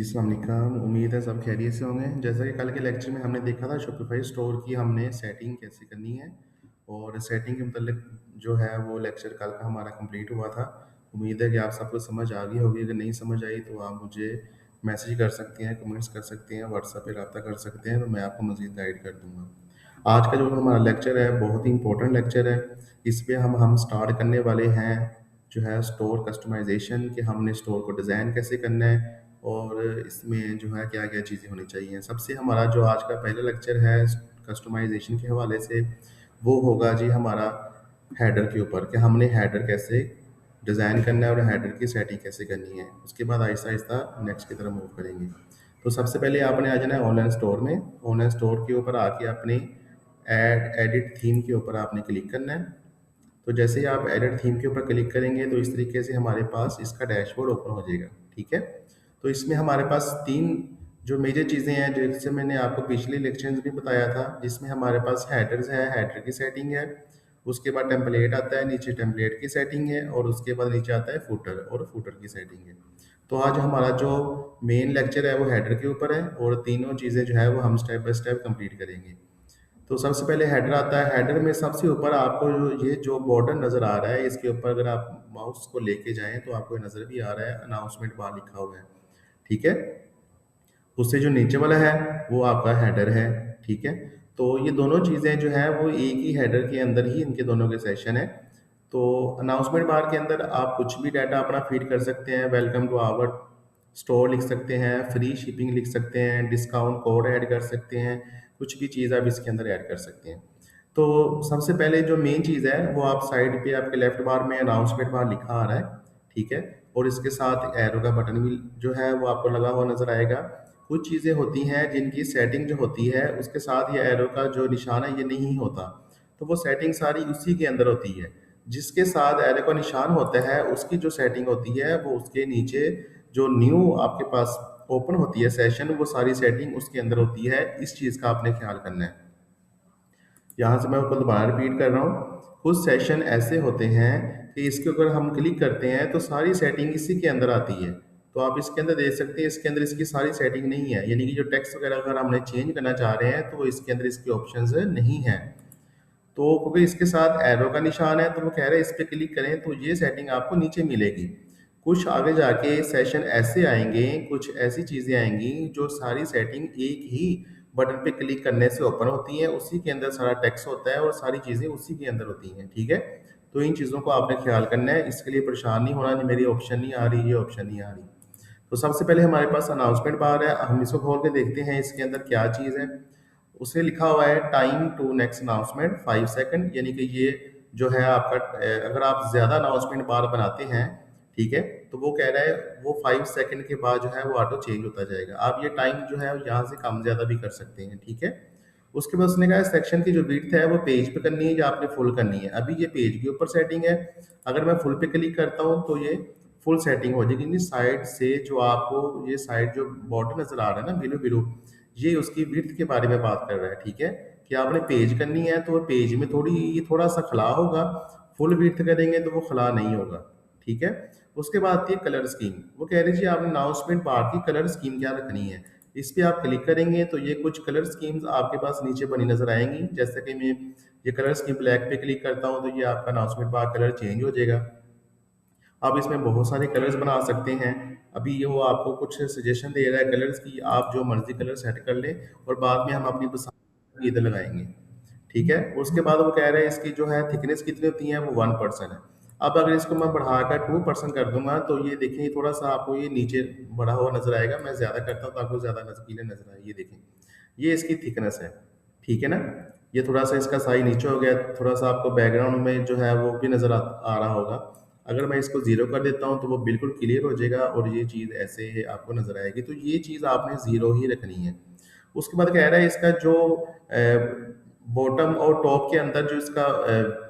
अस्सलाम वालेकुम। उम्मीद है सब खैरियत से होंगे। जैसा कि कल के लेक्चर में हमने देखा था शॉपिफाई स्टोर की हमने सेटिंग कैसे करनी है और सेटिंग के मतलब जो है वो लेक्चर कल का हमारा कंप्लीट हुआ था। उम्मीद है कि आप सबको समझ आ गई होगी। अगर नहीं समझ आई तो आप मुझे मैसेज कर सकते हैं, कमेंट्स कर सकते हैं, व्हाट्सएप पे रब्ता कर सकते हैं, तो मैं आपको मज़ीद गाइड कर दूँगा। आज का जो हमारा लेक्चर है बहुत ही इंपॉर्टेंट लेक्चर है। इस पे हम स्टार्ट करने वाले हैं जो है स्टोर कस्टमाइजेशन, कि हमने स्टोर को डिज़ाइन कैसे करना है और इसमें जो है क्या-क्या चीज़ें होनी चाहिए। सबसे हमारा जो आज का पहला लेक्चर है कस्टमाइजेशन के हवाले से, वो होगा जी हमारा हेडर के ऊपर, कि हमने हेडर कैसे डिज़ाइन करना है और हेडर की सेटिंग कैसे करनी है। उसके बाद आहिस्ता-आहिस्ता नेक्स्ट की तरफ मूव करेंगे। तो सबसे पहले आपने आ जाना है ऑनलाइन स्टोर में। ऑनलाइन स्टोर के ऊपर आके अपने एडिट थीम के ऊपर आपने क्लिक करना है। तो जैसे ही आप एडिट थीम के ऊपर क्लिक करेंगे तो इस तरीके से हमारे पास इसका डैशबोर्ड ओपन हो जाएगा। ठीक है, तो इसमें हमारे पास तीन जो मेजर चीज़ें हैं, जैसे मैंने आपको पिछले लेक्चर में भी बताया था, जिसमें हमारे पास हेडर्स है, हेडर की सेटिंग है, उसके बाद टेम्पलेट आता है, नीचे टेम्पलेट की सेटिंग है और उसके बाद नीचे आता है फुटर और फुटर की सेटिंग है। तो आज हमारा जो मेन लेक्चर है वो हेडर के ऊपर है और तीनों चीज़ें जो है वो हम स्टेप बाय स्टेप कंप्लीट करेंगे। तो सबसे पहले हेडर आता है। हेडर में सबसे ऊपर आपको जो बॉर्डर नज़र आ रहा है, इसके ऊपर अगर आप माउस को लेके जाएँ तो आपको ये नज़र भी आ रहा है, अनाउंसमेंट बार लिखा हुआ है। ठीक है? उससे जो नीचे वाला है वो आपका हेडर है। ठीक है? तो ये दोनों चीज़ें जो हैं वो एक ही हेडर के अंदर ही इनके दोनों के सेशन है। तो अनाउंसमेंट बार के अंदर आप कुछ भी डाटा अपना फीड कर सकते हैं। वेलकम टू आवर स्टोर लिख सकते हैं, फ्री शिपिंग लिख सकते हैं, डिस्काउंट कोड ऐड कर सकते हैं, कुछ भी चीज़ आप इसके अंदर ऐड कर सकते हैं। तो सबसे पहले जो मेन चीज़ है वो आप साइड पे आपके लेफ्ट बार में अनाउंसमेंट बार लिखा आ रहा है। ठीक है? और इसके साथ एरो का बटन भी जो है वो आपको लगा हुआ नज़र आएगा। कुछ चीज़ें होती हैं जिनकी सेटिंग जो होती है उसके साथ ये एरो का जो निशान है ये नहीं होता, तो वो सेटिंग सारी उसी के अंदर होती है। जिसके साथ एरो का निशान होता है उसकी जो सेटिंग होती है वो उसके नीचे जो न्यू आपके पास ओपन होती है सेशन, वो सारी सेटिंग उसके अंदर होती है। इस चीज़ का आपने ख्याल करना है। यहाँ से मैं आपको दोबारा रिपीट कर रहा हूँ। कुछ सेशन ऐसे होते हैं कि इसके ऊपर हम क्लिक करते हैं तो सारी सेटिंग इसी के अंदर आती है। तो आप इसके अंदर देख सकते हैं, इसके अंदर इसकी सारी सेटिंग नहीं है, यानी कि जो टेक्स्ट वगैरह अगर हमने चेंज करना चाह रहे हैं तो वो इसके अंदर इसके ऑप्शंस नहीं हैं। तो क्योंकि इसके साथ एरो का निशान है तो वो कह रहे हैं इस पे क्लिक करें तो ये सेटिंग आपको नीचे मिलेगी। कुछ आगे जाके सेशन ऐसे आएंगे, कुछ ऐसी चीज़ें आएंगी जो सारी सेटिंग एक ही बटन पे क्लिक करने से ओपन होती हैं, उसी के अंदर सारा टेक्स्ट होता है और सारी चीज़ें उसी के अंदर होती हैं। ठीक है, तो इन चीज़ों को आपने ख्याल करना है। इसके लिए परेशान नहीं होना, मेरी ऑप्शन नहीं आ रही, ये ऑप्शन नहीं आ रही। तो सबसे पहले हमारे पास अनाउंसमेंट बार है। हम इसको खोल के देखते हैं इसके अंदर क्या चीज़ है। उसने लिखा हुआ है time to next announcement 5 second, यानी कि ये जो है आपका अगर आप ज़्यादा अनाउंसमेंट बार बनाते हैं, ठीक है, तो वो कह रहा है वो 5 सेकंड के बाद जो है वो ऑटो चेंज होता जाएगा। आप ये टाइम जो है यहाँ से कम ज़्यादा भी कर सकते हैं। ठीक है, उसके बाद उसने कहा सेक्शन की जो विड्थ है वो पेज पे करनी है या आपने फुल करनी है। अभी ये पेज के ऊपर सेटिंग है, अगर मैं फुल पे क्लिक करता हूँ तो ये फुल सेटिंग हो जाएगी। साइड से जो आपको ये साइड जो बॉर्डर नजर आ रहा है ना बिलो बिलो, ये उसकी विड्थ के बारे में बात कर रहा है। ठीक है, कि आपने पेज करनी है तो पेज में थोड़ा सा खला होगा, फुल विड्थ करेंगे तो वो खला नहीं होगा। ठीक है, उसके बाद आती है कलर स्कीम। वो कह रही जी आपने अनाउंसमेंट बार की कलर स्कीम क्या रखनी है। इस पे आप क्लिक करेंगे तो ये कुछ कलर स्कीम्स आपके पास नीचे बनी नजर आएंगी। जैसे कि मैं ये कलर स्कीम ब्लैक पे क्लिक करता हूँ तो ये आपका अनाउंसमेंट बार कलर चेंज हो जाएगा। आप इसमें बहुत सारे कलर्स बना सकते हैं। अभी ये वो आपको कुछ सजेशन दे रहा है कलर्स की, आप जो मर्जी कलर सेट कर लें और बाद में हम अपनी पसंद की इधर लगाएंगे। ठीक है, उसके बाद वो कह रहे हैं इसकी जो है थिकनेस कितनी होती है, वो 1% है। अब अगर इसको मैं बढ़ाकर 2% कर दूंगा तो ये देखें थोड़ा सा आपको ये नीचे बढ़ा हुआ नजर आएगा। मैं ज़्यादा करता हूँ तो आपको ज़्यादा नजकीले नजर आए। ये देखें, ये इसकी थिकनेस है। ठीक है ना, ये थोड़ा सा इसका साइज नीचे हो गया, थोड़ा सा आपको बैकग्राउंड में जो है वो भी नज़र आ रहा होगा। अगर मैं इसको ज़ीरो कर देता हूँ तो वो बिल्कुल क्लियर हो जाएगा और ये चीज़ ऐसे आपको नज़र आएगी। तो ये चीज़ आपने ज़ीरो ही रखनी है। उसके बाद कह रहा है इसका जो बॉटम और टॉप के अंदर जो इसका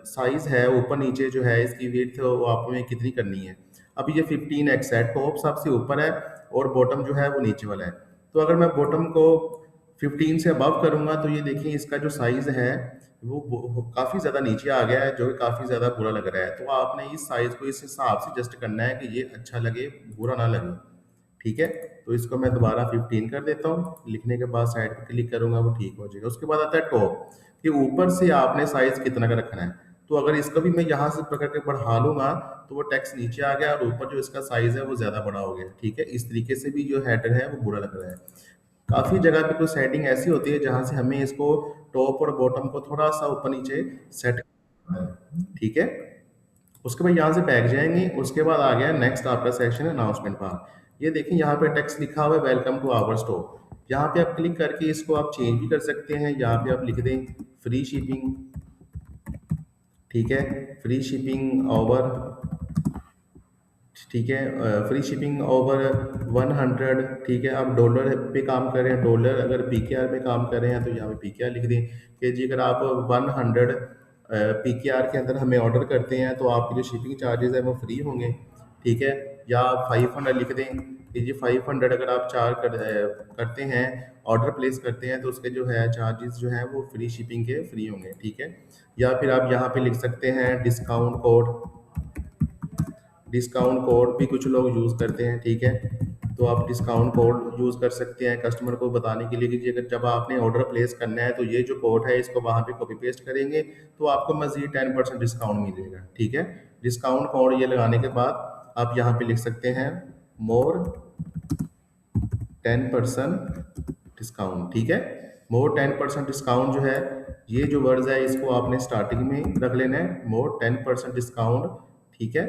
साइज़ है, ऊपर नीचे जो है इसकी विड्थ वो आपने कितनी करनी है। अब ये 15x है, टॉप सबसे ऊपर है और बॉटम जो है वो नीचे वाला है। तो अगर मैं बॉटम को 15 से अबव करूँगा तो ये देखिए इसका जो साइज़ है वो काफ़ी ज़्यादा नीचे आ गया है, जो कि काफ़ी ज़्यादा बुरा लग रहा है। तो आपने इस साइज़ को इस हिसाब से एडजस्ट करना है कि ये अच्छा लगे, बुरा ना लगे। ठीक है? तो इसको मैं दोबारा 15 कर देता हूँ। लिखने के बाद साइड पे क्लिक करूंगा, वो ठीक हो जाएगा। उसके बाद आता है टॉप, कि ऊपर से आपने साइज कितना का रखना है। तो अगर इसको भी मैं यहाँ से पकड़ के बढ़ा लूंगा तो वो टेक्स्ट नीचे आ गया और ऊपर जो इसका साइज है वो ज्यादा बड़ा हो गया। ठीक है, इस तरीके से भी जो हेडर है वो बुरा लग रहा है। काफी जगह पे कुछ सेटिंग ऐसी होती है जहां से हमें इसको टॉप और बॉटम को थोड़ा सा ऊपर नीचे सेट करना है। ठीक है, उसके बाद यहाँ से बैक जाएंगे। उसके बाद आ गया नेक्स्ट आपका सेक्शन है अनाउंसमेंट बार। ये देखिए यहाँ पे टेक्स्ट लिखा हुआ है वेलकम टू आवर स्टोर। यहाँ पे आप क्लिक करके इसको आप चेंज भी कर सकते हैं। यहाँ पे आप लिख दें फ्री शिपिंग। ठीक है, फ्री शिपिंग ओवर, ठीक है, फ्री शिपिंग ओवर 100। ठीक है, आप डॉलर पे काम कर रहे हैं, डॉलर अगर पीकेआर में काम कर रहे हैं तो यहाँ पे पीकेआर लिख दें कि जी अगर आप 100 पीकेआर के अंदर हमें ऑर्डर करते हैं तो आपके जो शिपिंग चार्जेस है वो फ्री होंगे। ठीक है, या आप 500 लिख दें कि जी 500 अगर आप करते हैं, ऑर्डर प्लेस करते हैं तो उसके जो है चार्जेस जो है वो फ्री शिपिंग के फ्री होंगे। ठीक है, या फिर आप यहाँ पे लिख सकते हैं डिस्काउंट कोड। डिस्काउंट कोड भी कुछ लोग यूज़ करते हैं। ठीक है, तो आप डिस्काउंट कोड यूज़ कर सकते हैं कस्टमर को बताने के लिए कि जी अगर जब आपने ऑर्डर प्लेस करना है तो ये जो कोड है इसको वहाँ पे कॉपी पेस्ट करेंगे तो आपको मज़ीद 10% डिस्काउंट मिलेगा। ठीक है, डिस्काउंट कोड ये लगाने के बाद आप यहाँ पे लिख सकते हैं मोर 10% डिस्काउंट। ठीक है, मोर 10% डिस्काउंट जो है, ये जो वर्ड्स है इसको आपने स्टार्टिंग में रख लेना है, मोर 10% डिस्काउंट। ठीक है,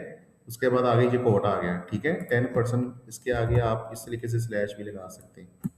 उसके बाद आगे ये कोड आ गया। ठीक है, 10%, इसके आगे आप इस तरीके से स्लैश भी लगा सकते हैं।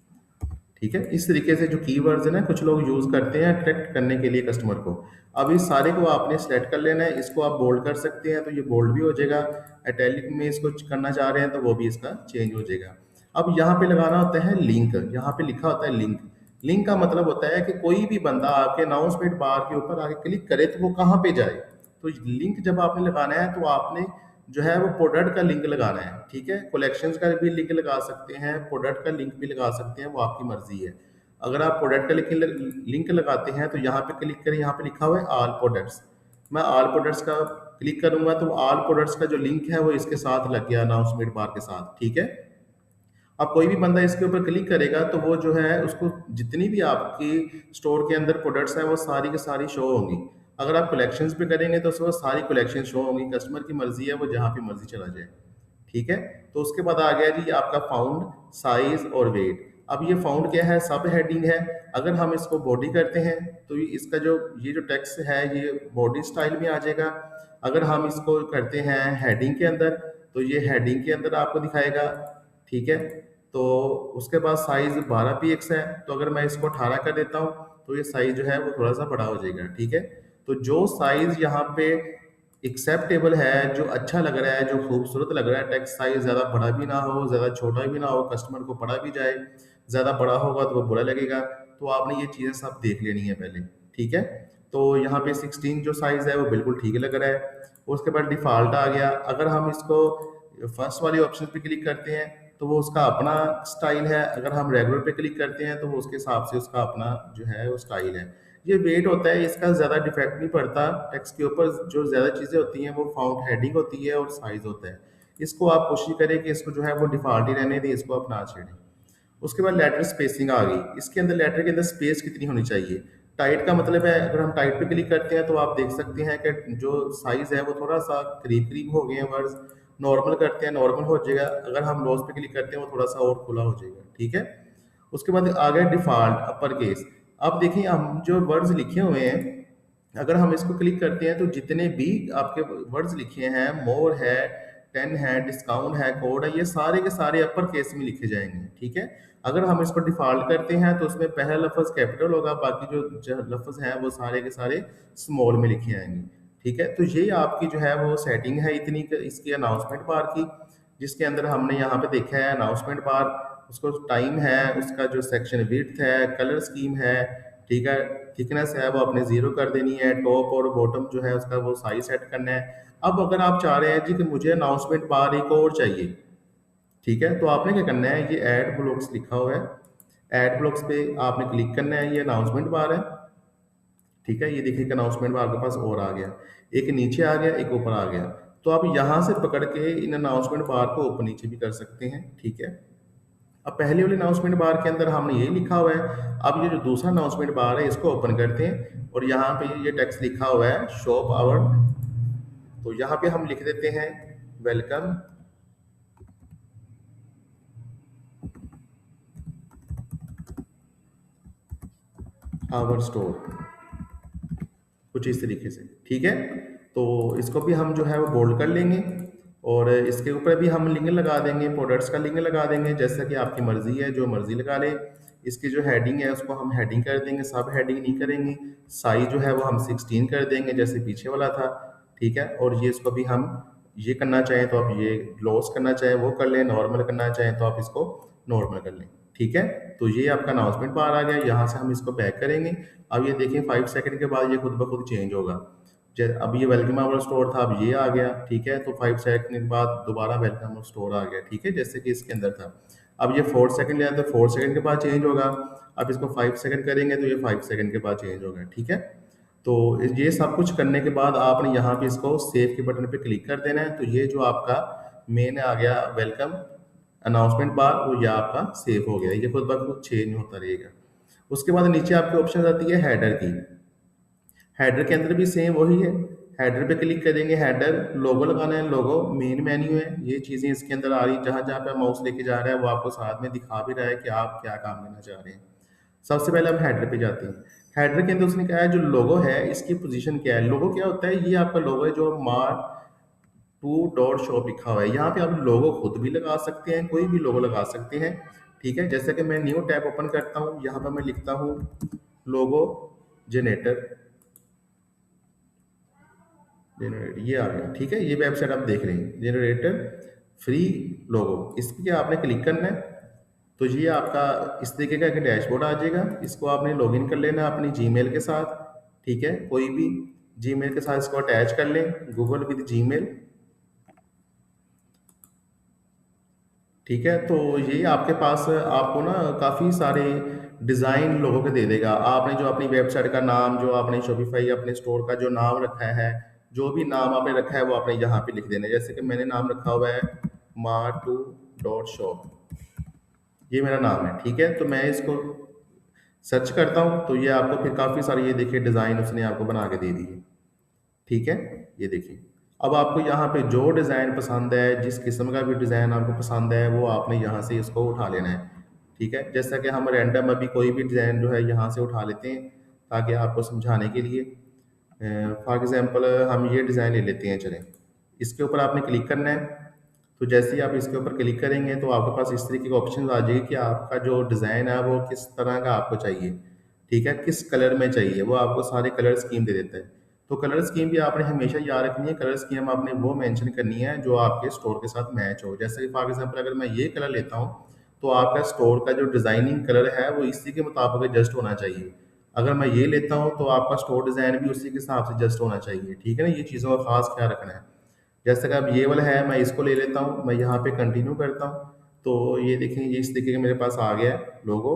ठीक है, इस तरीके से जो कीवर्ड्स है ना कुछ लोग यूज करते हैं अट्रैक्ट करने के लिए कस्टमर को। अब इस सारे को आपने सेलेक्ट कर लेना है। इसको आप बोल्ड कर सकते हैं तो ये बोल्ड भी हो जाएगा। इटैलिक में इसको करना चाह रहे हैं तो वो भी इसका चेंज हो जाएगा। अब यहाँ पे लगाना होता है लिंक। यहाँ पे लिखा होता है लिंक। लिंक का मतलब होता है कि कोई भी बंदा आपके अनाउंसमेंट बार के ऊपर आके क्लिक करे तो वो कहाँ पे जाए। तो लिंक जब आपने लगाना है तो आपने जो है वो प्रोडक्ट का लिंक लगाना है। ठीक है, कलेक्शंस का भी लिंक लगा सकते हैं, प्रोडक्ट का लिंक भी लगा सकते हैं, वो आपकी मर्जी है। अगर आप प्रोडक्ट का लिंक लगाते हैं तो यहाँ पे क्लिक करें, यहाँ पे लिखा हुआ है ऑल प्रोडक्ट्स। मैं ऑल प्रोडक्ट्स का क्लिक करूंगा तो ऑल प्रोडक्ट्स का जो लिंक है वो इसके साथ लग गया अनाउंसमेंट बार के साथ। ठीक है, अब कोई भी बंदा इसके ऊपर क्लिक करेगा तो वो जो है उसको जितनी भी आपकी स्टोर के अंदर प्रोडक्ट्स हैं वो सारी की सारी शो होंगी। अगर आप कलेक्शंस पे करेंगे तो उसको सारी कलेक्शन शो होंगी। कस्टमर की मर्जी है वो जहाँ पे मर्जी चला जाए। ठीक है, तो उसके बाद आ गया जी आपका फाउंड, साइज और वेट। अब ये फाउंड क्या है, सब हेडिंग है। अगर हम इसको बॉडी करते हैं तो इसका जो ये जो टेक्स्ट है ये बॉडी स्टाइल में आ जाएगा। अगर हम इसको करते हैं हेडिंग के अंदर तो ये हेडिंग के अंदर आपको दिखाएगा। ठीक है, तो उसके बाद साइज 12 px है, तो अगर मैं इसको 18 कर देता हूँ तो ये साइज जो है वो थोड़ा सा बड़ा हो जाएगा। ठीक है, तो जो साइज यहाँ पे एक्सेप्टेबल है, जो अच्छा लग रहा है, जो खूबसूरत लग रहा है, टेक्स्ट साइज ज़्यादा बड़ा भी ना हो ज़्यादा छोटा भी ना हो, कस्टमर को पढ़ा भी जाए। ज़्यादा बड़ा होगा तो वो बुरा लगेगा। तो आपने ये चीज़ें सब देख लेनी है पहले। ठीक है, तो यहाँ पे 16 जो साइज है वो बिल्कुल ठीक लग रहा है। उसके बाद डिफ़ॉल्ट आ गया। अगर हम इसको फर्स्ट वाले ऑप्शन पे क्लिक करते हैं तो वो उसका अपना स्टाइल है। अगर हम रेगुलर पे क्लिक करते हैं तो वो उसके हिसाब से उसका अपना जो है वो स्टाइल है। ये वेट होता है, इसका ज़्यादा डिफेक्ट नहीं पड़ता। टेक्स्ट के ऊपर जो ज़्यादा चीज़ें होती हैं वो फाउंड हेडिंग होती है और साइज होता है। इसको आप कोशिश करें कि इसको जो है वो डिफ़ॉल्ट ही रहने दें, इसको आप ना छेड़ें। उसके बाद लेटर स्पेसिंग आ गई। इसके अंदर लेटर के अंदर स्पेस कितनी होनी चाहिए। टाइट का मतलब है अगर हम टाइट पे क्लिक करते हैं तो आप देख सकते हैं कि जो साइज है वो थोड़ा सा करीब करीब हो गए हैं वर्ड्स। नॉर्मल करते हैं नॉर्मल हो जाएगा। अगर हम लॉस पे क्लिक करते हैं वो थोड़ा सा और खुला हो जाएगा। ठीक है, उसके बाद आ गया डिफॉल्ट अपर केस। अब देखिए हम जो वर्ड्स लिखे हुए हैं, अगर हम इसको क्लिक करते हैं तो जितने भी आपके वर्ड्स लिखे हैं, मोर है, 10 है, डिस्काउंट है, कोड है, ये सारे के सारे अपर केस में लिखे जाएंगे। ठीक है, अगर हम इसको डिफॉल्ट करते हैं तो उसमें पहला लफ्ज कैपिटल होगा, बाकी जो लफ्ज हैं वो सारे के सारे स्मॉल में लिखे आएंगे। ठीक है, तो ये आपकी जो है वो सेटिंग है इतनी इसकी अनाउंसमेंट बार की, जिसके अंदर हमने यहाँ पे देखा है अनाउंसमेंट बार, उसको टाइम है, उसका जो सेक्शन विड्थ है, कलर स्कीम है। ठीक है, थिकनेस है वो आपने जीरो कर देनी है, टॉप और बॉटम जो है उसका वो साइज सेट करना है। अब अगर आप चाह रहे हैं जी कि मुझे अनाउंसमेंट बार एक और चाहिए, ठीक है, तो आपने क्या करना है, ये ऐड ब्लॉक्स लिखा हुआ है, ऐड ब्लॉक्स पे आपने क्लिक करना है। ये अनाउंसमेंट बार है। ठीक है, ये देखिए अनाउंसमेंट बार आपके पास और आ गया, एक नीचे आ गया, एक ऊपर आ गया। तो आप यहाँ से पकड़ के इन अनाउंसमेंट बार को ऊपर नीचे भी कर सकते हैं। ठीक है, अब पहले वाले अनाउंसमेंट बार के अंदर हमने ये लिखा हुआ है। अब ये जो दूसरा अनाउंसमेंट बार है इसको ओपन करते हैं और यहाँ पे ये टेक्स्ट लिखा हुआ है शॉप आवर। तो यहाँ पे हम लिख देते हैं वेलकम आवर स्टोर, कुछ इस तरीके से। ठीक है, तो इसको भी हम जो है वो बोल्ड कर लेंगे और इसके ऊपर भी हम लिंक लगा देंगे, प्रोडक्ट्स का लिंक लगा देंगे, जैसा कि आपकी मर्जी है, जो मर्जी लगा लें। इसकी जो हेडिंग है उसको हम हेडिंग कर देंगे, सब हेडिंग नहीं करेंगे। साइज जो है वो हम 16 कर देंगे जैसे पीछे वाला था। ठीक है, और ये इसको भी हम ये करना चाहें तो आप ये ग्लोस करना चाहें वो कर लें, नॉर्मल करना चाहें तो आप इसको नॉर्मल कर लें। ठीक है, तो ये आपका अनाउंसमेंट बार आ गया, यहाँ से हम इसको बैक करेंगे। अब ये देखें 5 सेकंड के बाद ये खुद ब खुद चेंज होगा। अब ये वेलकम आवर स्टोर था, अब ये आ गया। ठीक है, तो 5 सेकंड के बाद दोबारा वेलकम आवर स्टोर आ गया। ठीक है, जैसे कि इसके अंदर था। अब ये 4 सेकंड लिया तो 4 सेकंड के बाद चेंज होगा। अब इसको 5 सेकंड करेंगे तो ये 5 सेकंड के बाद चेंज होगा। ठीक है, तो ये सब कुछ करने के बाद आपने यहाँ पे इसको सेव के बटन पे क्लिक कर देना है। तो ये जो आपका मेन आ गया वेलकम अनाउंसमेंट बार, वो ये आपका सेव हो गया। ये खुद ब खुद चेंज होता रहेगा। उसके बाद नीचे आपकी ऑप्शन आती है हेडर की। हेडर के अंदर भी सेम वही है। हेडर पे क्लिक करेंगे, हेडर लोगो लगाना है, लोगो मेन मेन्यू है। ये चीज़ें इसके अंदर आ रही, जहाँ जहाँ पे माउस लेके जा रहा है वो आपको साथ में दिखा भी रहा है कि आप क्या काम करना चाह रहे हैं। सबसे पहले हम हेडर पे जाते हैं। हेडर के अंदर उसने कहा है जो लोगो है इसकी पोजीशन क्या है। लोगो क्या होता है, ये आपका लोगो है जो मार्क टू डॉट शॉप लिखा हुआ है। यहाँ पे आप लोगो खुद भी लगा सकते हैं, कोई भी लोगो लगा सकते हैं। ठीक है, जैसे कि मैं न्यू टैब ओपन करता हूँ, यहाँ पर मैं लिखता हूँ लोगो जनरेटर, जनरेट, ये आ गया। ठीक है, ये वेबसाइट आप देख रहे हैं जनरेटर फ्री लोगो, इस पे आपने क्लिक करना है। तो ये आपका इस तरीके का एक डैशबोर्ड आ जाएगा। इसको आपने लॉगिन कर लेना है अपनी जीमेल के साथ। ठीक है, कोई भी जीमेल के साथ इसको अटैच कर लें, गूगल विद जीमेल। ठीक है, तो ये आपके पास आपको ना काफ़ी सारे डिज़ाइन लोगों के दे देगा। आपने जो अपनी वेबसाइट का नाम, जो आपने शॉपिफाई अपने स्टोर का जो नाम रखा है, जो भी नाम आपने रखा है वो आपने यहाँ पे लिख देना है। जैसे कि मैंने नाम रखा हुआ है मार्टू डॉट शॉप, ये मेरा नाम है। ठीक है, तो मैं इसको सर्च करता हूँ तो ये आपको फिर काफ़ी सारे ये देखिए डिज़ाइन उसने आपको बना के दे दिए। ठीक है, ये देखिए। अब आपको यहाँ पे जो डिज़ाइन पसंद है, जिस किस्म का भी डिज़ाइन आपको पसंद है, वो आपने यहाँ से इसको उठा लेना है। ठीक है, जैसा कि हम रैंडम अभी कोई भी डिज़ाइन जो है यहाँ से उठा लेते हैं ताकि आपको समझाने के लिए। फॉर एग्जांपल हम ये डिज़ाइन ले लेते हैं, चलें। इसके ऊपर आपने क्लिक करना है। तो जैसे ही आप इसके ऊपर क्लिक करेंगे तो आपके पास इस तरीके का ऑप्शन आ जाएगी कि आपका जो डिज़ाइन है वो किस तरह का आपको चाहिए। ठीक है, किस कलर में चाहिए, वो आपको सारे कलर स्कीम दे देता है। तो कलर स्कीम भी आपने हमेशा याद रखनी है। कलर स्कीम आपने वो मेंशन करनी है जो आपके स्टोर के साथ मैच हो। जैसे कि फॉर एग्जांपल अगर मैं ये कलर लेता हूँ तो आपका स्टोर का जो डिज़ाइनिंग कलर है वो इसी के मुताबिक एडजस्ट होना चाहिए। अगर मैं ये लेता हूँ तो आपका स्टोर डिज़ाइन भी उसी के हिसाब से एडजस्ट होना चाहिए। ठीक है ना, ये चीज़ों का खास ख्याल रखना है। जैसे कि अब ये वाला है, मैं इसको ले लेता हूँ, मैं यहाँ पे कंटिन्यू करता हूँ। तो ये देखें, ये इस तरीके का मेरे पास आ गया है लोगो।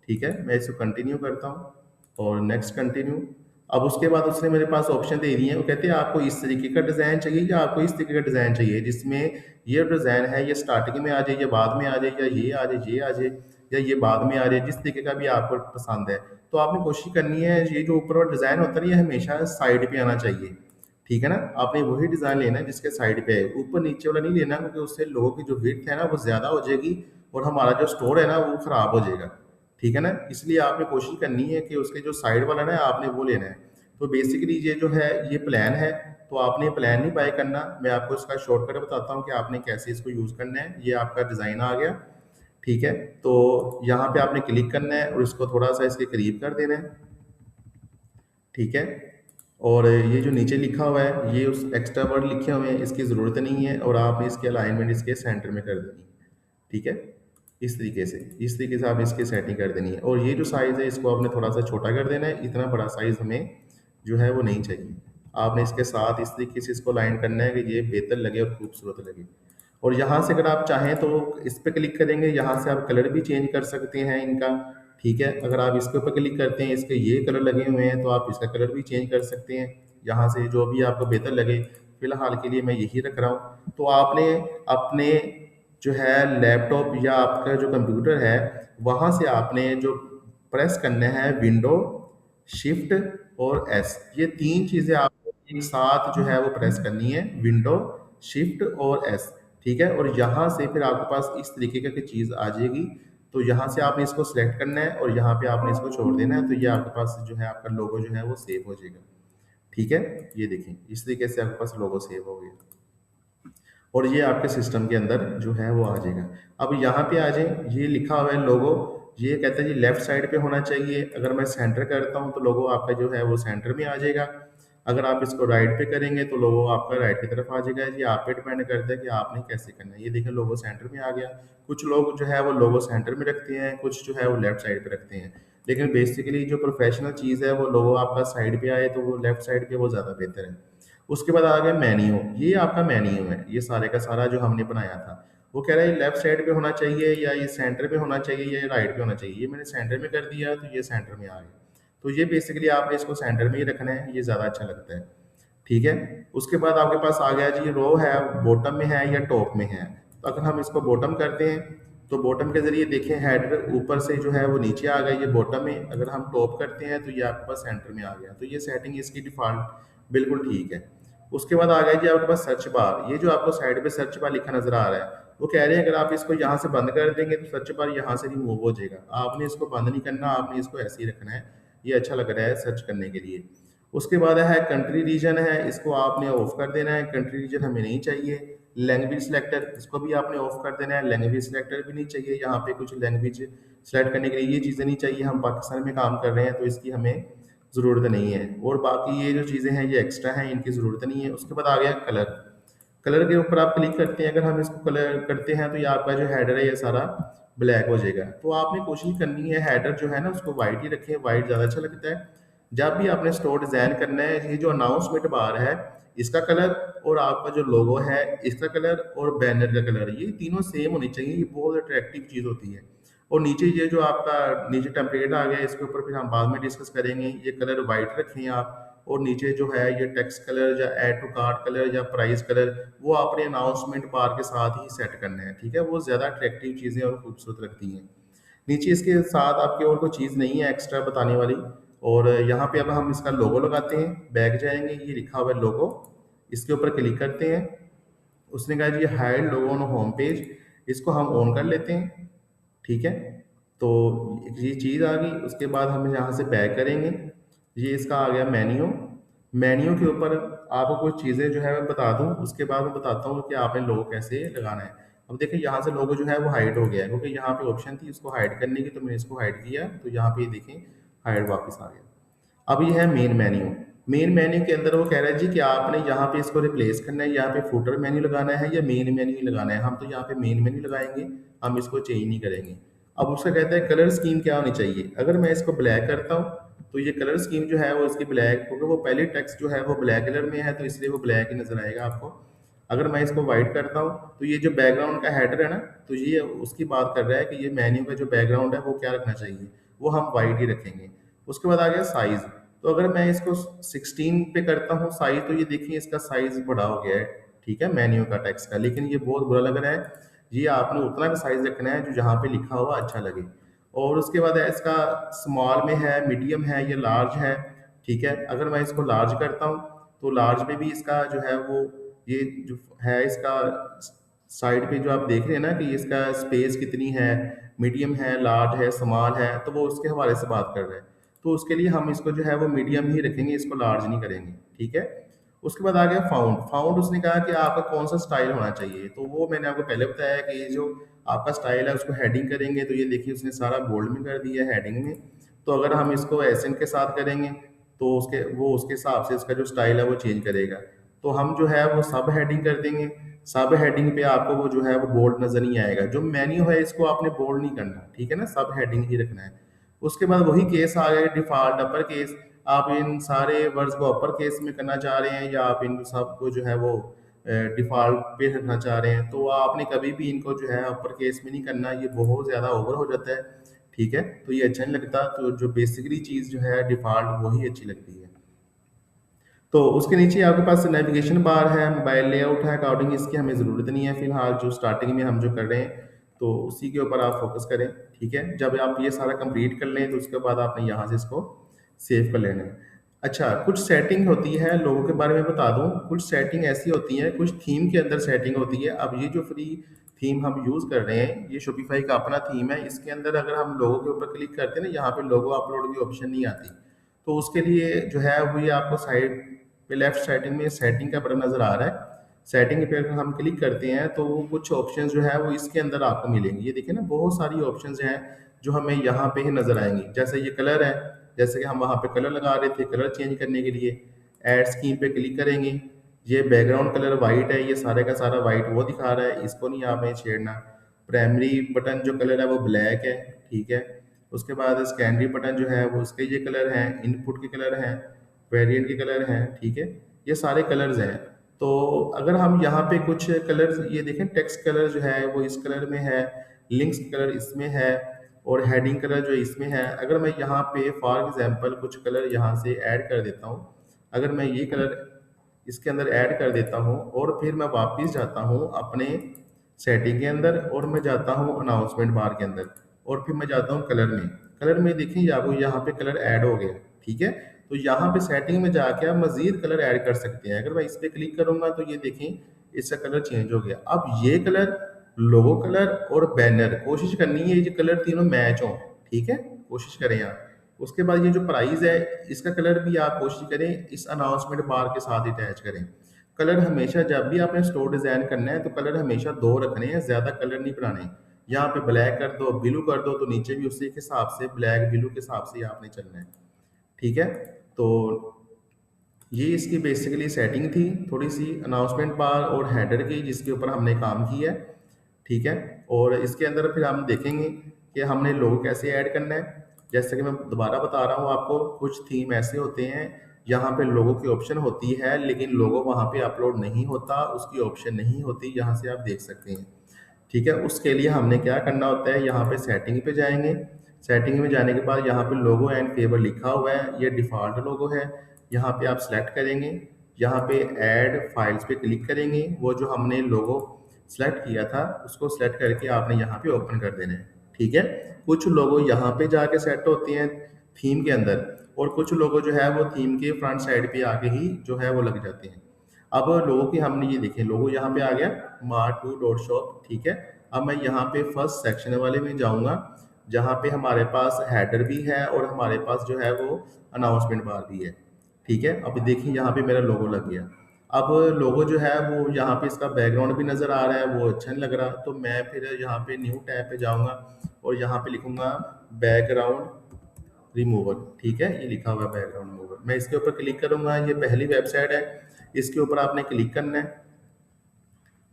ठीक है, मैं इसको कंटिन्यू करता हूँ और नेक्स्ट कंटिन्यू। अब उसके बाद उसने मेरे पास ऑप्शन दे दिए हैं। वो कहते हैं आपको इस तरीके का डिज़ाइन चाहिए या आपको इस तरीके का डिज़ाइन चाहिए जिसमें ये डिज़ाइन है ये स्टार्टिंग में आ जाए या बाद में आ जाए, या ये आ जाए, ये आ जाए, या ये बाद में आ जाए, जिस तरीके का भी आपको पसंद है। तो आपने कोशिश करनी है ये जो ऊपर वाला डिज़ाइन होता है ना, ये हमेशा साइड पे आना चाहिए। ठीक है ना, आपने वही डिज़ाइन लेना है जिसके साइड पे है, ऊपर नीचे वाला नहीं लेना, क्योंकि उससे लोगों की जो विड्थ है ना वो ज़्यादा हो जाएगी और हमारा जो स्टोर है ना वो ख़राब हो जाएगा। ठीक है ना, इसलिए आपने कोशिश करनी है कि उसके जो साइड वाला ना आपने वो लेना है। तो बेसिकली ये जो है ये प्लान है। तो आपने प्लान नहीं बाय करना, मैं आपको इसका शॉर्टकट बताता हूँ कि आपने कैसे इसको यूज़ करना है। ये आपका डिज़ाइन आ गया। ठीक है, तो यहाँ पे आपने क्लिक करना है और इसको थोड़ा सा इसके करीब कर देना है। ठीक है, और ये जो नीचे लिखा हुआ है ये उस एक्स्ट्रा वर्ड लिखे हुए हैं, इसकी ज़रूरत नहीं है और आपने इसकी अलाइनमेंट इसके सेंटर में कर देनी है। ठीक है, इस तरीके से आप इसकी सेटिंग कर देनी है। और ये जो साइज़ है इसको आपने थोड़ा सा छोटा कर देना है, इतना बड़ा साइज़ हमें जो है वो नहीं चाहिए। आपने इसके साथ इस तरीके से इसको लाइन करना है कि ये बेहतर लगे और खूबसूरत लगे। और यहाँ से अगर आप चाहें तो इस पे क्लिक करेंगे, यहाँ से आप कलर भी चेंज कर सकते हैं इनका। ठीक है, अगर आप इसके ऊपर क्लिक करते हैं, इसके ये कलर लगे हुए हैं तो आप इसका कलर भी चेंज कर सकते हैं यहाँ से, जो भी आपको बेहतर लगे। फिलहाल के लिए मैं यही रख रहा हूँ। तो आपने अपने जो है लैपटॉप या आपका जो कंप्यूटर है, वहाँ से आपने जो प्रेस करना है विंडो, शिफ्ट और एस, ये तीन चीज़ें आपको एक साथ जो है वो प्रेस करनी है, विंडो, शिफ्ट और एस। ठीक है, और यहाँ से फिर आपके पास इस तरीके का कोई चीज़ आ जाएगी। तो यहाँ से आपने इसको सिलेक्ट करना है और यहाँ पे आपने इसको छोड़ देना है, तो ये आपके पास जो है आपका लोगो जो है वो सेव हो जाएगा। ठीक है, ये देखें इस तरीके से आपके पास लोगो सेव हो गया और ये आपके सिस्टम के अंदर जो है वो आ जाएगा। अब यहाँ पे आ जाए, ये लिखा हुआ है लोगो, ये कहता है जी लेफ्ट साइड पे होना चाहिए। अगर मैं सेंटर करता हूँ तो लोगो आपका जो है वो सेंटर में आ जाएगा। अगर आप इसको राइट पे करेंगे तो लोगो आपका राइट की तरफ आ जाएगा। ये आप पे डिपेंड करता है कि आपने कैसे करना है। ये देखें लोगो सेंटर में आ गया। कुछ लोग जो है वो लोगो सेंटर में रखते हैं, कुछ जो है वो लेफ्ट साइड पे रखते हैं। लेकिन बेसिकली जो प्रोफेशनल चीज़ है वो लोगो आपका साइड पे आए तो वो लेफ्ट साइड पे वो ज़्यादा बेहतर है। उसके बाद आ गया मेन्यू, ये आपका मेन्यू है, ये सारे का सारा जो हमने बनाया था। वो कह रहा है लेफ्ट साइड पे होना चाहिए या ये सेंटर में होना चाहिए या ये राइट पे होना चाहिए। ये मैंने सेंटर में कर दिया तो ये सेंटर में आ गया। तो ये बेसिकली आपने इसको सेंटर में ही रखना है, ये ज़्यादा अच्छा लगता है। ठीक है, उसके बाद आपके पास आ गया जी रो है, बॉटम में है या टॉप में है। तो अगर हम इसको बॉटम करते हैं तो बॉटम के जरिए देखें हेडर ऊपर से जो है वो नीचे आ गया, ये बॉटम में। अगर हम टॉप करते हैं तो ये आपके पास सेंटर में आ गया। तो ये सेटिंग इसकी डिफॉल्ट बिल्कुल ठीक है। उसके बाद आ गया जी आपके पास सर्च बार, ये जो आपको साइड पे सर्च बार लिखा नजर आ रहा है, वो कह रहे हैं अगर आप इसको यहाँ से बंद कर देंगे तो सर्च बार यहाँ से रिमूव हो जाएगा। आपने इसको बंद नहीं करना, आपने इसको ऐसे ही रखना है, ये अच्छा लग रहा है सर्च करने के लिए। उसके बाद है कंट्री रीजन है, इसको आपने ऑफ कर देना है, कंट्री रीजन हमें नहीं चाहिए। लैंग्वेज सिलेक्टर, इसको भी आपने ऑफ कर देना है, लैंग्वेज सिलेक्टर भी नहीं चाहिए। यहाँ पे कुछ लैंग्वेज सेलेक्ट करने के लिए ये चीज़ें नहीं चाहिए, हम पाकिस्तान में काम कर रहे हैं तो इसकी हमें ज़रूरत नहीं है। और बाकी ये जो चीज़ें हैं ये एक्स्ट्रा हैं, इनकी ज़रूरत नहीं है। उसके बाद आ गया कलर, कलर के ऊपर आप क्लिक करते हैं, अगर हम इसको कलर करते हैं तो ये आपका जो हेडर है ये सारा ब्लैक हो जाएगा। तो आपने कोशिश करनी है हेडर जो है ना उसको वाइट ही रखें, वाइट ज़्यादा अच्छा लगता है। जब भी आपने स्टोर डिज़ाइन करना है, ये जो अनाउंसमेंट बार है इसका कलर और आपका जो लोगो है इसका कलर और बैनर का कलर, ये तीनों सेम होनी चाहिए, ये बहुत अट्रैक्टिव चीज़ होती है। और नीचे ये जो आपका नीचे टेम्पलेट आ गया, इसके ऊपर फिर हम बाद में डिस्कस करेंगे, ये कलर वाइट रखें आप। और नीचे जो है ये टेक्स्ट कलर या ऐड टू कार्ट कलर या प्राइस कलर, वो आपने अनाउंसमेंट बार के साथ ही सेट करना है। ठीक है, वो ज़्यादा अट्रैक्टिव चीज़ें और खूबसूरत लगती हैं। नीचे इसके साथ आपकी और कोई चीज़ नहीं है एक्स्ट्रा बताने वाली। और यहाँ पे अब हम इसका लोगो लगाते हैं, बैक जाएंगे, ये लिखा हुआ है लोगो, इसके ऊपर क्लिक करते हैं। उसने कहा जी hide logo on home page, इसको हम ऑन कर लेते हैं। ठीक है, तो ये चीज़ आ गई। उसके बाद हम यहाँ से बैक करेंगे, ये इसका आ गया मेन्यू। मेन्यू के ऊपर आपको कुछ चीज़ें जो है मैं बता दूं, उसके बाद मैं बताता हूँ कि आपने लोगो कैसे लगाना है। अब देखिए यहाँ से लोगो जो है वो हाइड हो गया है, क्योंकि यहाँ पे ऑप्शन थी इसको हाइड करने की, तो मैंने इसको हाइड किया तो यहाँ पे देखें हाइड वापस आ गया। अब ये है मेन मेन्यू। मेन मेन्यू के अंदर वो कह रहा है जी कि आपने यहाँ पे इसको रिप्लेस करना है, यहाँ पे फुटर मेन्यू लगाना है या मेन मेन्यू लगाना है। हम तो यहाँ पे मेन मेन्यू लगाएंगे, हम इसको चेंज नहीं करेंगे। अब उसका कहता है कलर स्कीम क्या होनी चाहिए। अगर मैं इसको ब्लैक करता हूँ तो ये कलर स्कीम जो है वो इसकी ब्लैक, क्योंकि वो पहले टेक्स्ट जो है वो ब्लैक कलर में है तो इसलिए वो ब्लैक ही नजर आएगा आपको। अगर मैं इसको वाइट करता हूँ तो ये जो बैकग्राउंड का हेडर है ना, तो ये उसकी बात कर रहा है कि ये मेन्यू का जो बैकग्राउंड है वो क्या रखना चाहिए, वो हम वाइट ही रखेंगे। उसके बाद आ गया साइज। तो अगर मैं इसको 16 पे करता हूँ साइज, तो ये देखिए इसका साइज बड़ा हो गया है। ठीक है, मेन्यू का टेक्स्ट का, लेकिन ये बहुत बुरा लग रहा है। ये आपने उतना का साइज रखना है जो जहाँ पे लिखा हुआ अच्छा लगे। और उसके बाद है इसका स्मॉल में है, मीडियम है या लार्ज है। ठीक है, अगर मैं इसको लार्ज करता हूँ तो लार्ज में भी इसका जो है वो ये जो है इसका साइड पे जो आप देख रहे हैं ना कि इसका स्पेस कितनी है, मीडियम है, लार्ज है, स्मॉल है, तो वो उसके हवाले से बात कर रहे हैं। तो उसके लिए हम इसको जो है वो मीडियम ही रखेंगे, इसको लार्ज नहीं करेंगे। ठीक है, उसके बाद आ गया फाउंड। फाउंड उसने कहा कि आपका कौन सा स्टाइल होना चाहिए, तो वो मैंने आपको पहले बताया कि ये जो आपका स्टाइल है उसको हेडिंग करेंगे, तो ये देखिए उसने सारा बोल्ड में कर दिया है हेडिंग में। तो अगर हम इसको एसेंट के साथ करेंगे तो उसके हिसाब से इसका जो स्टाइल है वो चेंज करेगा। तो हम जो है वो सब हेडिंग कर देंगे। सब हेडिंग पे आपको वो जो है वो बोल्ड नजर नहीं आएगा, जो मेन्यू है इसको आपने बोल्ड नहीं करना। ठीक है ना, सब हेडिंग ही रखना है। उसके बाद वही केस आ गए डिफॉल्ट अपर केस। आप इन सारे वर्ड्स को अपर केस में करना चाह रहे हैं या आप इन सबको जो है वो डिफॉल्ट पे रखना चाह रहे हैं, तो आपने कभी भी इनको जो है अपर केस में नहीं करना, ये बहुत ज़्यादा ओवर हो जाता है। ठीक है, तो ये अच्छा नहीं लगता। तो जो बेसिकली चीज़ जो है डिफॉल्ट वही अच्छी लगती है। तो उसके नीचे आपके पास नेविगेशन बार है, मोबाइल लेआउट है, अकॉर्डिंग इसकी हमें ज़रूरत नहीं है फिलहाल, जो स्टार्टिंग में हम जो कर रहे हैं तो उसी के ऊपर आप फोकस करें। ठीक है, जब आप ये सारा कंप्लीट कर लें तो उसके बाद आपने यहाँ से इसको सेव कर लेना है। अच्छा, कुछ सेटिंग होती है, लोगों के बारे में बता दूं, कुछ सेटिंग ऐसी होती है, कुछ थीम के अंदर सेटिंग होती है। अब ये जो फ्री थीम हम यूज़ कर रहे हैं, ये शॉपिफाई का अपना थीम है, इसके अंदर अगर हम लोगो के ऊपर क्लिक करते हैं ना, यहाँ पे लोगो अपलोड की ऑप्शन नहीं आती। तो उसके लिए जो है वो ये आपको साइड पे लेफ्ट साइड में सेटिंग का बटन नज़र आ रहा है। सेटिंग पे अगर हम क्लिक करते हैं तो वो कुछ ऑप्शंस जो है वो इसके अंदर आपको मिलेंगी। ये देखिए ना, बहुत सारी ऑप्शंस हैं जो हमें यहाँ पे ही नज़र आएंगी। जैसे ये कलर है, जैसे कि हम वहाँ पे कलर लगा रहे थे, कलर चेंज करने के लिए ऐड स्कीम पे क्लिक करेंगे। ये बैकग्राउंड कलर वाइट है, ये सारे का सारा वाइट वो दिखा रहा है, इसको नहीं आपने छेड़ना। प्राइमरी बटन जो कलर है वो ब्लैक है, ठीक है। उसके बाद सेकेंडरी बटन जो है वो उसके ये कलर हैं, इनपुट के कलर हैं, वेरिएंट के कलर हैं, ठीक है। ये सारे कलर्स हैं। तो अगर हम यहाँ पे कुछ कलर्स ये देखें, टेक्स्ट कलर जो है वो इस कलर में है, लिंक्स कलर इसमें है, और हेडिंग कलर जो इसमें है। अगर मैं यहाँ पे फॉर एग्जांपल कुछ कलर यहाँ से ऐड कर देता हूँ, अगर मैं ये कलर इसके अंदर ऐड कर देता हूँ और फिर मैं वापस जाता हूँ अपने सेटिंग के अंदर और मैं जाता हूँ अनाउंसमेंट बार के अंदर और फिर मैं जाता हूँ कलर में। कलर में देखिए आपको यहाँ पे कलर ऐड हो गया, ठीक है। तो यहाँ पे सेटिंग में जाके आप मजीद कलर ऐड कर सकते हैं। अगर मैं इस पे क्लिक करूंगा तो ये देखें इसका कलर चेंज हो गया। अब ये कलर, लोगो कलर और बैनर, कोशिश करनी है ये कलर तीनों मैच हो, ठीक है, कोशिश करें आप। उसके बाद ये जो प्राइस है इसका कलर भी आप कोशिश करें इस अनाउंसमेंट बार के साथ अटैच करें। कलर हमेशा जब भी आपने स्टोर डिजाइन करना है तो कलर हमेशा दो रखने हैं, ज्यादा कलर नहीं बनाने। यहाँ पे ब्लैक कर दो, ब्लू कर दो, तो नीचे भी उसी के हिसाब से ब्लैक ब्लू के हिसाब से ही आपने चलना है, ठीक है। तो ये इसकी बेसिकली सेटिंग थी, थोड़ी सी अनाउंसमेंट बार और हेडर की, जिसके ऊपर हमने काम किया है, ठीक है। और इसके अंदर फिर हम देखेंगे कि हमने लोगो कैसे ऐड करना है। जैसे कि मैं दोबारा बता रहा हूँ आपको, कुछ थीम ऐसे होते हैं यहाँ पे लोगो की ऑप्शन होती है लेकिन लोगो वहाँ पे अपलोड नहीं होता, उसकी ऑप्शन नहीं होती, यहाँ से आप देख सकते हैं, ठीक है। उसके लिए हमने क्या करना होता है, यहाँ पे सेटिंग पे जाएंगे। सेटिंग में जाने के बाद यहाँ पे लोगो एंड फेवर लिखा हुआ है, ये डिफ़ॉल्ट लोगो है। यहाँ पे आप सेलेक्ट करेंगे, यहाँ पे ऐड फाइल्स पे क्लिक करेंगे, वो जो हमने लोगो सेलेक्ट किया था उसको सेलेक्ट करके आपने यहाँ पे ओपन कर देना है, ठीक है। कुछ लोगो यहाँ पे जाके सेट होते हैं थीम के अंदर, और कुछ लोगो जो है वो थीम के फ्रंट साइड पे आके ही जो है वो लग जाते हैं। अब लोगों की हमने ये देखें, लोगो यहाँ पे आ गया मार्ट टू डॉट शॉप, ठीक है। अब मैं यहाँ पे फर्स्ट सेक्शन वाले में जाऊँगा जहाँ पे हमारे पास हेडर भी है और हमारे पास जो है वो अनाउंसमेंट बार भी है, ठीक है। अब देखिए यहाँ पे मेरा लोगो लग गया। अब लोगो जो है वो यहाँ पे इसका बैकग्राउंड भी नज़र आ रहा है, वो अच्छा नहीं लग रहा, तो मैं फिर यहाँ पे न्यू टैब पे जाऊँगा और यहाँ पे लिखूंगा बैकग्राउंड रिमूवर, ठीक है। ये लिखा हुआ है बैकग्राउंड रिमूवर, मैं इसके ऊपर क्लिक करूंगा। ये पहली वेबसाइट है, इसके ऊपर आपने क्लिक करना है,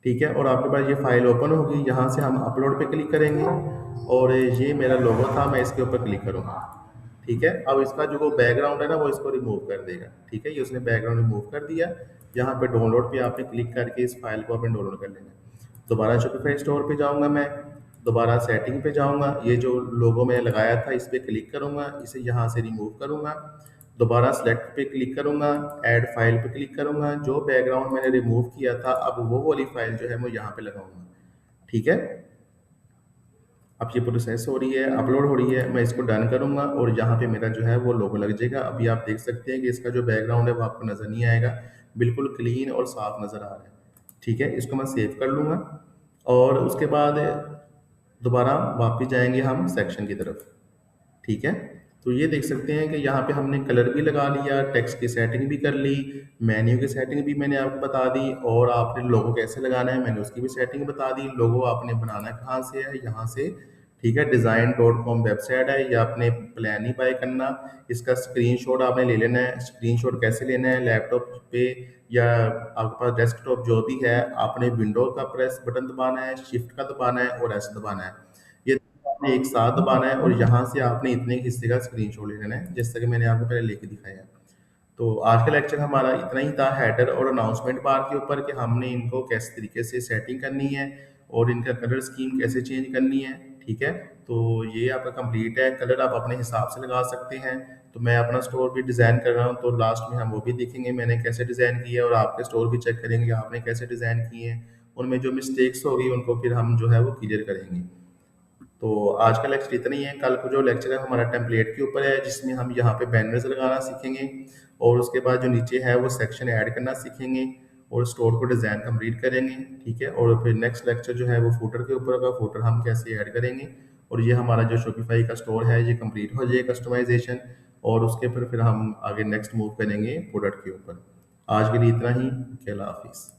ठीक है। और आपके पास ये फाइल ओपन होगी, यहाँ से हम अपलोड पे क्लिक करेंगे और ये मेरा लोगो था, मैं इसके ऊपर क्लिक करूंगा, ठीक है। अब इसका जो वो बैकग्राउंड है ना वो इसको रिमूव कर देगा, ठीक है। ये उसने बैकग्राउंड रिमूव कर दिया। यहाँ पे डाउनलोड पे आपने क्लिक करके इस फाइल को आपने डाउनलोड कर लेना है। दोबारा शॉपिफाई स्टोर पे जाऊंगा, मैं दोबारा सेटिंग पे जाऊंगा, ये जो लोगो मैंने लगाया था इस पे क्लिक करूंगा, इसे यहाँ से रिमूव करूंगा, दोबारा सेलेक्ट पे क्लिक करूंगा, ऐड फाइल पे क्लिक करूंगा, जो बैकग्राउंड मैंने रिमूव किया था अब वो वाली फाइल जो है मैं यहाँ पे लगाऊंगा, ठीक है। अब ये प्रोसेस हो रही है, अपलोड हो रही है, मैं इसको डन करूंगा और यहाँ पे मेरा जो है वो लोगो लग जाएगा। अभी आप देख सकते हैं कि इसका जो बैकग्राउंड है वो आपको नज़र नहीं आएगा, बिल्कुल क्लीन और साफ नज़र आ रहा है, ठीक है। इसको मैं सेव कर लूँगा और उसके बाद दोबारा वापस जाएंगे हम सेक्शन की तरफ, ठीक है। तो ये देख सकते हैं कि यहाँ पे हमने कलर भी लगा लिया, टेक्स्ट की सेटिंग भी कर ली, मेन्यू की सेटिंग भी मैंने आपको बता दी, और आपने लोगो कैसे लगाना है मैंने उसकी भी सेटिंग बता दी। लोगो आपने बनाना कहाँ से है, यहाँ से, ठीक है। design.com वेबसाइट है, या आपने प्लान ही बाय करना, इसका स्क्रीनशॉट आपने ले लेना है। स्क्रीनशॉट कैसे लेना है, लैपटॉप पे या आपके पास डेस्कटॉप जो भी है, आपने विंडो का प्रेस बटन दबाना है, शिफ्ट का दबाना है और एस दबाना है, ये आपने एक साथ दबाना है और यहाँ से आपने इतने हिस्से का स्क्रीनशॉट ले लेना है, जैसा कि मैंने आपको पहले लेके दिखाया। तो आज का लेक्चर हमारा इतना ही था हेडर और अनाउंसमेंट बार के ऊपर, कि हमने इनको कैसे तरीके से सेटिंग करनी है और इनका कलर स्कीम कैसे चेंज करनी है, ठीक है। तो ये आपका कंप्लीट है। कलर आप अपने हिसाब से लगा सकते हैं, तो मैं अपना स्टोर भी डिज़ाइन कर रहा हूँ, तो लास्ट में हम वो भी देखेंगे मैंने कैसे डिज़ाइन किया है, और आपके स्टोर भी चेक करेंगे कि आपने कैसे डिज़ाइन किए हैं। उनमें जो मिस्टेक्स होगी उनको फिर हम जो है वो क्लियर करेंगे। तो आज का लेक्चर इतना ही है। कल को जो लेक्चर है हमारा टेम्पलेट के ऊपर है, जिसमें हम यहाँ पे बैनर्स लगाना सीखेंगे, और उसके बाद जो नीचे है वो सेक्शन ऐड करना सीखेंगे, और स्टोर को डिज़ाइन कंप्लीट करेंगे। ठीक है, और फिर नेक्स्ट लेक्चर जो है वो फूटर के ऊपर होगा, फूटर हम कैसे ऐड करेंगे, और ये हमारा जो शॉपिफाई का स्टोर है ये कंप्लीट हो जाए कस्टमाइजेशन, और उसके फिर हम आगे नेक्स्ट मूव करेंगे प्रोडक्ट के ऊपर। आज के लिए इतना ही। अल्लाह हाफिज़।